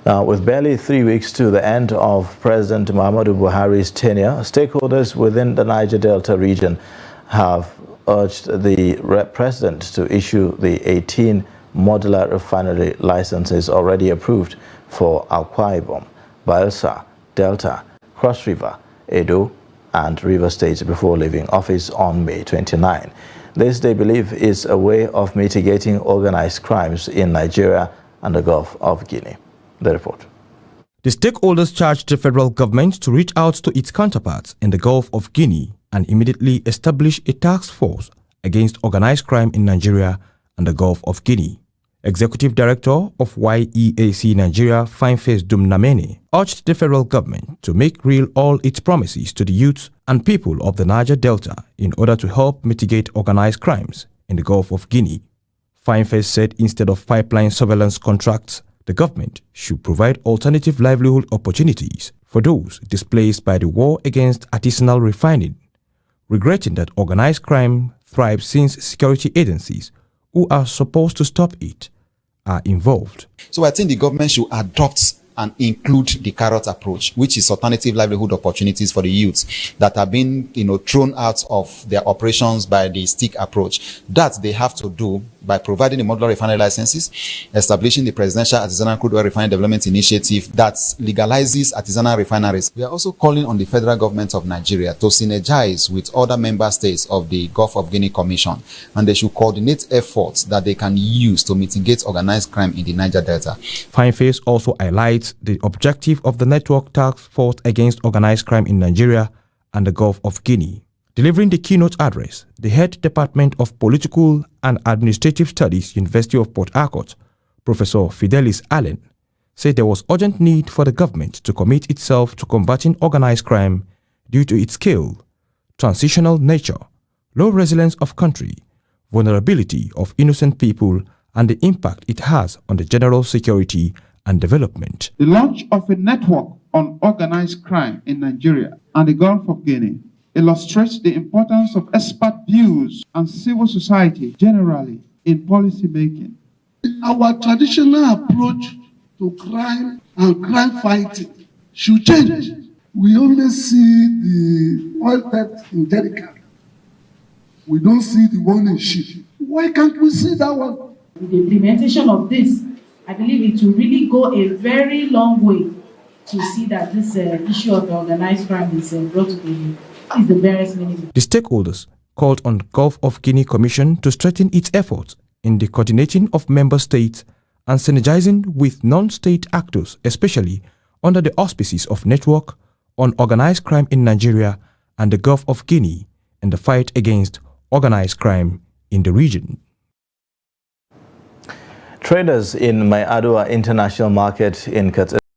Now, with barely 3 weeks to the end of President Muhammadu Buhari's tenure, stakeholders within the Niger Delta region have urged the president to issue the 18 modular refinery licenses already approved for Akwa Ibom, Bayelsa, Delta, Cross River, Edo, and River State before leaving office on May 29. This, they believe, is a way of mitigating organized crimes in Nigeria and the Gulf of Guinea. The report. The stakeholders charged the federal government to reach out to its counterparts in the Gulf of Guinea and immediately establish a task force against organized crime in Nigeria and the Gulf of Guinea. Executive Director of YEAC Nigeria, Fineface Dumnamene, urged the federal government to make real all its promises to the youth and people of the Niger Delta in order to help mitigate organized crimes in the Gulf of Guinea. Fineface said instead of pipeline surveillance contracts, the government should provide alternative livelihood opportunities for those displaced by the war against artisanal refining, regretting that organized crime thrives since security agencies who are supposed to stop it are involved. So I think the government should adopt and include the carrot approach, which is alternative livelihood opportunities for the youths that have been, thrown out of their operations by the stick approach. That they have to do by providing the modular refinery licenses, establishing the Presidential Artisanal Crude Oil Refinery Development Initiative that legalizes artisanal refineries. We are also calling on the federal government of Nigeria to synergize with other member states of the Gulf of Guinea Commission, and they should coordinate efforts that they can use to mitigate organized crime in the Niger Delta. Fineface also highlights the objective of the Network Task Force Against Organized Crime in Nigeria and the Gulf of Guinea. Delivering the keynote address, the head Department of Political and Administrative Studies, University of Port Harcourt, Professor Fidelis Allen, said there was urgent need for the government to commit itself to combating organized crime due to its scale, transitional nature, low resilience of country, vulnerability of innocent people, and the impact it has on the general security and development. The launch of a network on organized crime in Nigeria and the Gulf of Guinea illustrates the importance of expert views and civil society generally in policy making. Our traditional approach to crime and crime fighting should change. We only see the oil theft in Jericho. We don't see the one in ship. Why can't we see that one? With the implementation of this, I believe it will really go a very long way to see that this issue of organized crime is brought to the barest minimum. The stakeholders called on the Gulf of Guinea Commission to strengthen its efforts in the coordinating of member states and synergizing with non-state actors, especially under the auspices of Network on Organized Crime in Nigeria and the Gulf of Guinea in the fight against organized crime in the region. Traders in Maiadua International Market in